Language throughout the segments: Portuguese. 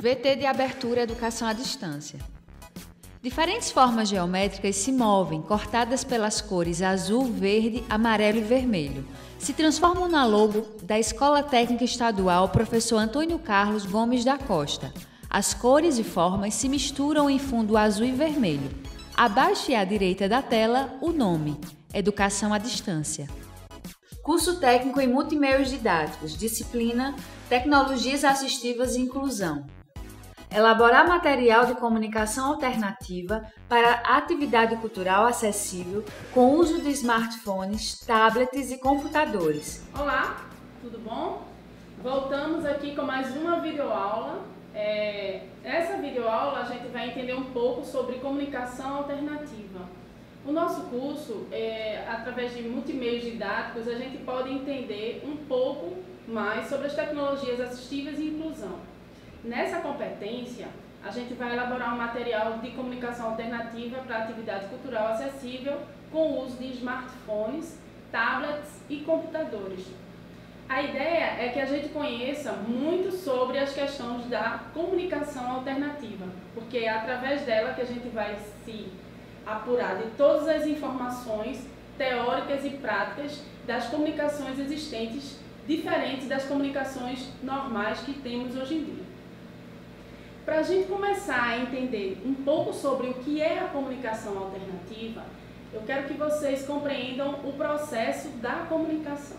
VT de abertura Educação à Distância. Diferentes formas geométricas se movem, cortadas pelas cores azul, verde, amarelo e vermelho. Se transformam na logo da Escola Técnica Estadual Professor Antônio Carlos Gomes da Costa. As cores e formas se misturam em fundo azul e vermelho. Abaixo e à direita da tela, o nome: Educação à Distância. Curso técnico em multimeios didáticos, disciplina Tecnologias Assistivas e Inclusão. Elaborar material de comunicação alternativa para atividade cultural acessível com uso de smartphones, tablets e computadores. Olá, tudo bom? Voltamos aqui com mais uma videoaula. Nessa videoaula a gente vai entender um pouco sobre comunicação alternativa. O nosso curso, através de multimeios didáticos, a gente pode entender um pouco mais sobre as tecnologias assistivas e inclusão. Nessa competência, a gente vai elaborar um material de comunicação alternativa para atividade cultural acessível com o uso de smartphones, tablets e computadores. A ideia é que a gente conheça muito sobre as questões da comunicação alternativa, porque é através dela que a gente vai se apurar de todas as informações teóricas e práticas das comunicações existentes, diferentes das comunicações normais que temos hoje em dia. Para a gente começar a entender um pouco sobre o que é a comunicação alternativa, eu quero que vocês compreendam o processo da comunicação.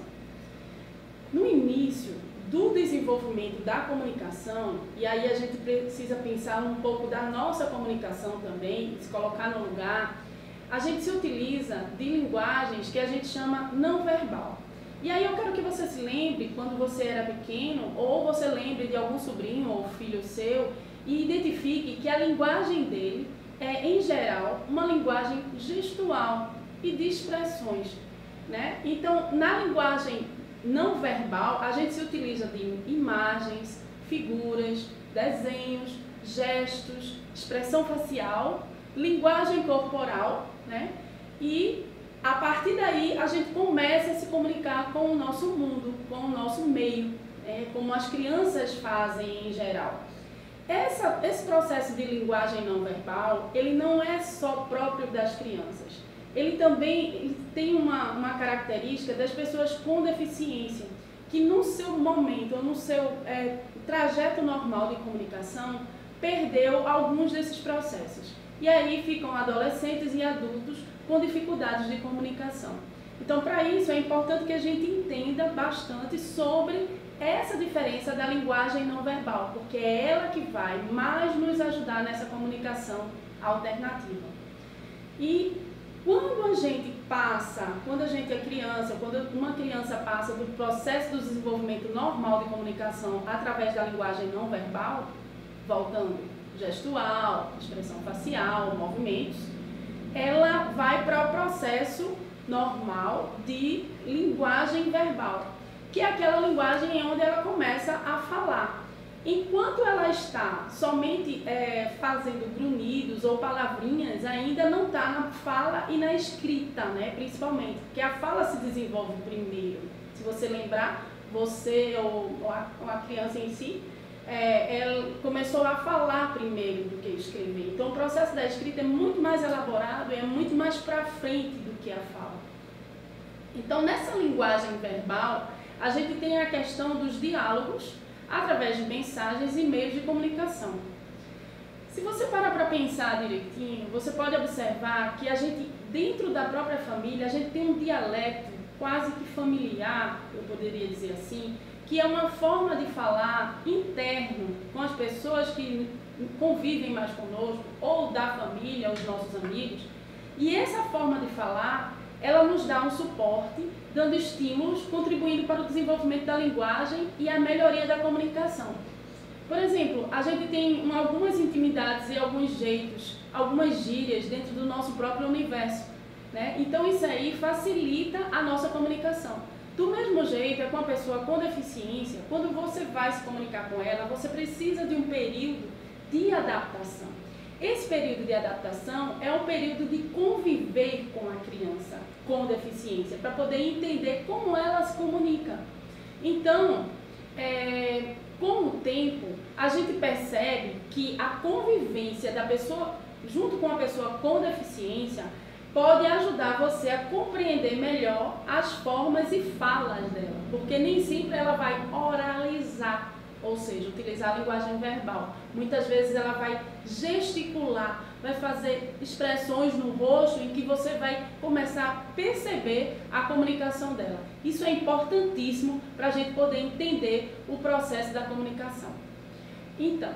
No início do desenvolvimento da comunicação, e aí a gente precisa pensar um pouco da nossa comunicação também, se colocar no lugar, a gente se utiliza de linguagens que a gente chama não verbal. E aí eu quero que você se lembre quando você era pequeno, ou você lembre de algum sobrinho ou filho seu, e identifique que a linguagem dele é, em geral, uma linguagem gestual e de expressões, né? Então, na linguagem não verbal, a gente se utiliza de imagens, figuras, desenhos, gestos, expressão facial, linguagem corporal, né? E a partir daí a gente começa a se comunicar com o nosso mundo, com o nosso meio, né? Como as crianças fazem em geral. Esse processo de linguagem não verbal, ele não é só próprio das crianças. Ele também tem uma característica das pessoas com deficiência, que no seu momento, ou no seu trajeto normal de comunicação, perdeu alguns desses processos. E aí ficam adolescentes e adultos com dificuldades de comunicação. Então, para isso, é importante que a gente entenda bastante sobre essa diferença da linguagem não verbal, porque é ela que vai mais nos ajudar nessa comunicação alternativa. E quando a gente é criança, quando uma criança passa do processo do desenvolvimento normal de comunicação através da linguagem não verbal, voltando gestual, expressão facial, movimentos, ela vai para o processo normal de linguagem verbal, que é aquela linguagem onde ela começa a falar. Enquanto ela está somente fazendo grunhidos ou palavrinhas, ainda não está na fala e na escrita, né, principalmente, porque a fala se desenvolve primeiro. Se você lembrar, você ou a criança em si, ela começou a falar primeiro do que escrever. Então o processo da escrita é muito mais elaborado e é muito mais para frente do que a fala. Então nessa linguagem verbal, a gente tem a questão dos diálogos através de mensagens e meios de comunicação. Se você parar para pensar direitinho, você pode observar que a gente, dentro da própria família, a gente tem um dialeto quase que familiar, eu poderia dizer assim, que é uma forma de falar interno com as pessoas que convivem mais conosco, ou da família, os nossos amigos. E essa forma de falar, ela nos dá um suporte, dando estímulos, contribuindo para o desenvolvimento da linguagem e a melhoria da comunicação. Por exemplo, a gente tem algumas intimidades e alguns jeitos, algumas gírias dentro do nosso próprio universo, né? Então isso aí facilita a nossa comunicação. Do mesmo jeito, é com a pessoa com deficiência, quando você vai se comunicar com ela, você precisa de um período de adaptação. Esse período de adaptação é um período de conviver com a criança com deficiência, para poder entender como ela se comunica. Então, com o tempo, a gente percebe que a convivência da pessoa junto com a pessoa com deficiência pode ajudar você a compreender melhor as formas e falas dela, porque nem sempre ela vai oralizar, ou seja, utilizar a linguagem verbal. Muitas vezes ela vai gesticular, vai fazer expressões no rosto em que você vai começar a perceber a comunicação dela. Isso é importantíssimo para a gente poder entender o processo da comunicação. Então,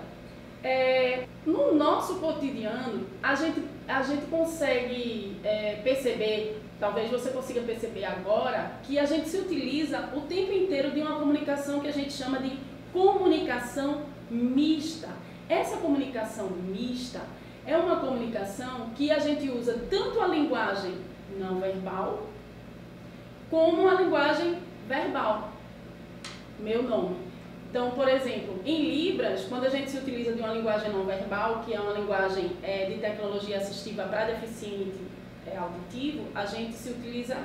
no nosso cotidiano, a gente consegue perceber, talvez você consiga perceber agora, que a gente se utiliza o tempo inteiro de uma comunicação que a gente chama de comunicação mista. Essa comunicação mista é uma comunicação que a gente usa tanto a linguagem não verbal como a linguagem verbal. Meu nome. Então, por exemplo, em Libras, quando a gente se utiliza de uma linguagem não verbal, que é uma linguagem de tecnologia assistiva para deficiente auditivo, a gente se utiliza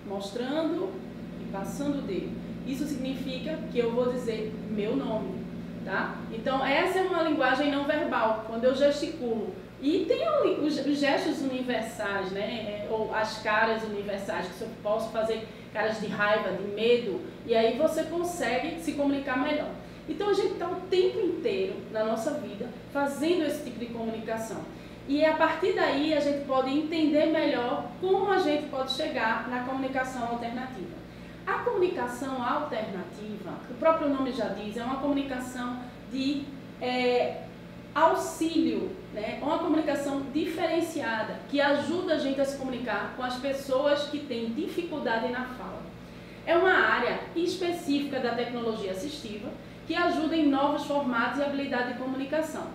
mostrando e passando o dedo. Isso significa que eu vou dizer meu nome, tá? Então, essa é uma linguagem não verbal, quando eu gesticulo. E tem os gestos universais, né? Ou as caras universais, que eu posso fazer caras de raiva, de medo, e aí você consegue se comunicar melhor. Então a gente está o tempo inteiro na nossa vida fazendo esse tipo de comunicação. E a partir daí a gente pode entender melhor como a gente pode chegar na comunicação alternativa. A comunicação alternativa, o próprio nome já diz, é uma comunicação de auxílio, né? Uma comunicação diferenciada, que ajuda a gente a se comunicar com as pessoas que têm dificuldade na fala. É uma área específica da tecnologia assistiva que ajuda em novos formatos e habilidade de comunicação.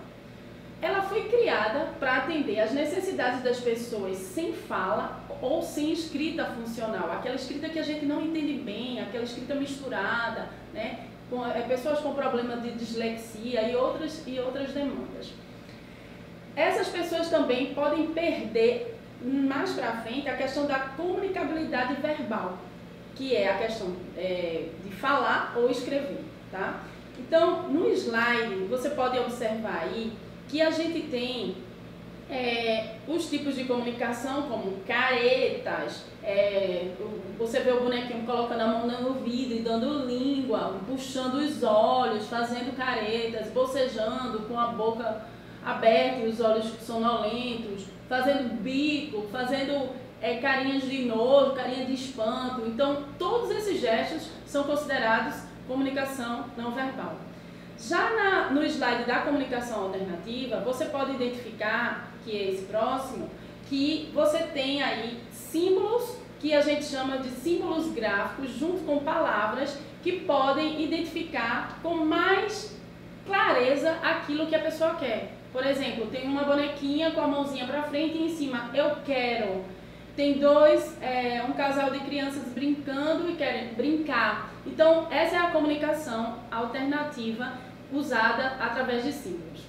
Ela foi criada para atender às necessidades das pessoas sem fala ou sem escrita funcional, aquela escrita que a gente não entende bem, aquela escrita misturada, né? Pessoas com problema de dislexia e outras demandas. Essas pessoas também podem perder mais para frente a questão da comunicabilidade verbal, que é a questão de falar ou escrever, tá? Então, no slide, você pode observar aí que a gente tem os tipos de comunicação, como caretas, você vê o bonequinho colocando a mão no ouvido e dando língua, puxando os olhos, fazendo caretas, bocejando com a boca aberta e os olhos sonolentos, fazendo bico, fazendo carinhas de nojo, carinha de espanto. Então, todos esses gestos são considerados comunicação não verbal. Já no slide da comunicação alternativa, você pode identificar, que é esse próximo, que você tem aí símbolos que a gente chama de símbolos gráficos junto com palavras que podem identificar com mais clareza aquilo que a pessoa quer. Por exemplo, tem uma bonequinha com a mãozinha para frente e em cima, eu quero. Tem um casal de crianças brincando e querem brincar. Então, essa é a comunicação alternativa usada através de símbolos.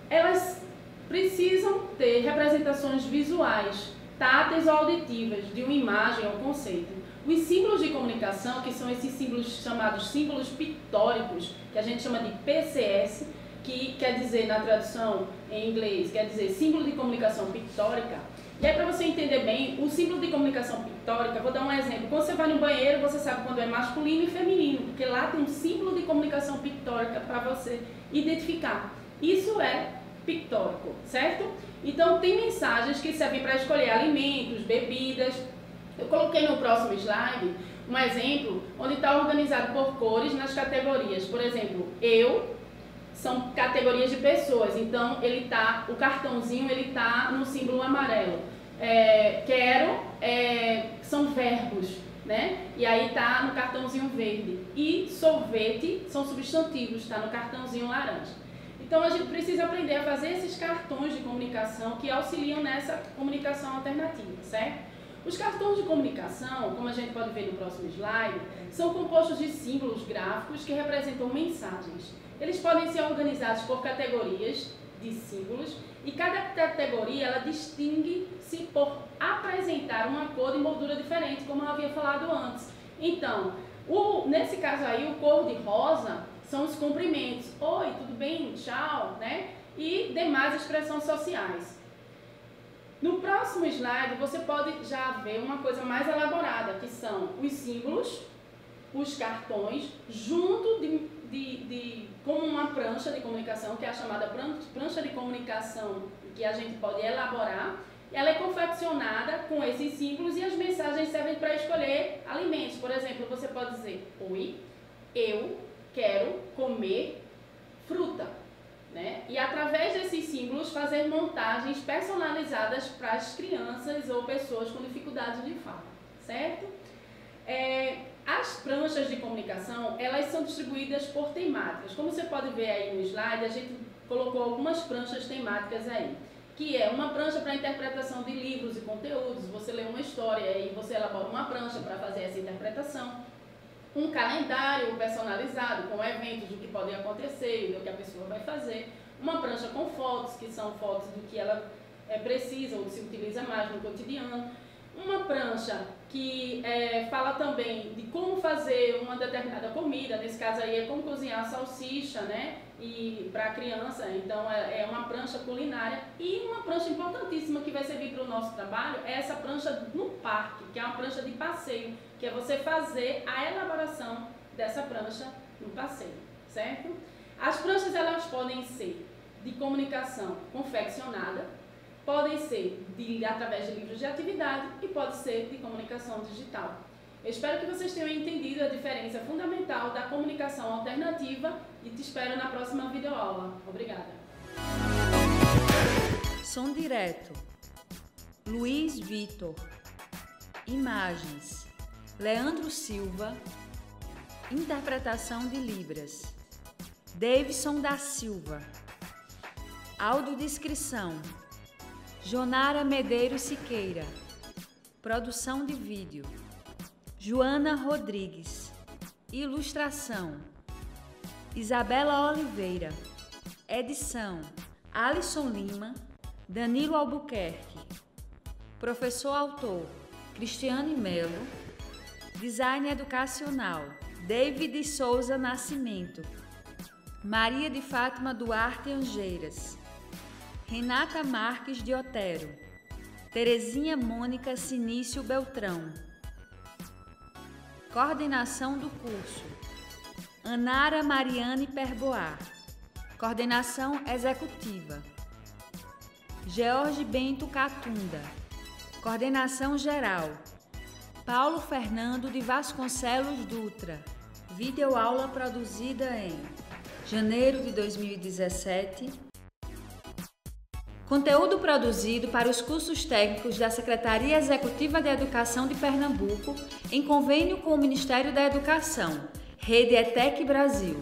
Elas precisam ter representações visuais, táteis ou auditivas, de uma imagem ou conceito. Os símbolos de comunicação, que são esses símbolos chamados símbolos pictóricos, que a gente chama de PCS, que quer dizer, na tradução em inglês, quer dizer símbolo de comunicação pictórica. E aí, para você entender bem, o símbolo de comunicação pictórica, vou dar um exemplo. Quando você vai no banheiro, você sabe quando é masculino e feminino, porque lá tem um símbolo de comunicação pictórica para você identificar. Isso é pictórico, certo? Então, tem mensagens que servem para escolher alimentos, bebidas. Eu coloquei no próximo slide um exemplo onde está organizado por cores nas categorias. Por exemplo, são categorias de pessoas, então o cartãozinho ele tá no símbolo amarelo. Quero são verbos, né? E aí tá no cartãozinho verde. E sorvete são substantivos, está no cartãozinho laranja. Então a gente precisa aprender a fazer esses cartões de comunicação que auxiliam nessa comunicação alternativa, certo? Os cartões de comunicação, como a gente pode ver no próximo slide, são compostos de símbolos gráficos que representam mensagens. Eles podem ser organizados por categorias de símbolos e cada categoria ela distingue-se por apresentar uma cor de moldura diferente, como eu havia falado antes. Então, Nesse caso aí, o cor-de-rosa são os cumprimentos. Oi, tudo bem? Tchau, né? E demais expressões sociais. No próximo slide, você pode já ver uma coisa mais elaborada, que são os símbolos, os cartões, junto como uma prancha de comunicação, que é a chamada prancha de comunicação, que a gente pode elaborar. Ela é confeccionada com esses símbolos e as mensagens servem para escolher alimentos. Por exemplo, você pode dizer: oi, eu quero comer fruta. Né? E através desses símbolos fazer montagens personalizadas para as crianças ou pessoas com dificuldades de fala, certo? As pranchas de comunicação, elas são distribuídas por temáticas. Como você pode ver aí no slide, a gente colocou algumas pranchas temáticas aí, que é uma prancha para interpretação de livros e conteúdos. Você lê uma história e você elabora uma prancha para fazer essa interpretação. Um calendário personalizado com eventos do que podem acontecer, do que a pessoa vai fazer. Uma prancha com fotos, que são fotos do que ela precisa ou se utiliza mais no cotidiano. Uma prancha que fala também de como fazer uma determinada comida, nesse caso aí é como cozinhar salsicha, né? E para a criança, então é uma prancha culinária. E uma prancha importantíssima que vai servir para o nosso trabalho é essa prancha no parque, que é uma prancha de passeio, que é você fazer a elaboração dessa prancha no passeio, certo? As pranchas, elas podem ser de comunicação confeccionada, podem ser através de livros de atividade e pode ser de comunicação digital. Eu espero que vocês tenham entendido a diferença fundamental da comunicação alternativa e te espero na próxima videoaula. Obrigada. Som direto. Luiz Vitor. Imagens. Leandro Silva. Interpretação de Libras. Davidson da Silva. Audiodescrição. Jonara Medeiros Siqueira. Produção de vídeo. Joana Rodrigues. Ilustração. Isabela Oliveira. Edição. Alisson Lima. Danilo Albuquerque. Professor autor. Cristiane Melo. Design educacional. David Souza Nascimento. Maria de Fátima Duarte Angeiras. Renata Marques de Otero. Terezinha Mônica Sinício Beltrão. Coordenação do curso. Anara Mariane Perboar. Coordenação executiva. George Bento Catunda. Coordenação geral. Paulo Fernando de Vasconcelos Dutra. Videoaula produzida em janeiro de 2017. Conteúdo produzido para os cursos técnicos da Secretaria Executiva de Educação de Pernambuco, em convênio com o Ministério da Educação, Rede ETEC Brasil.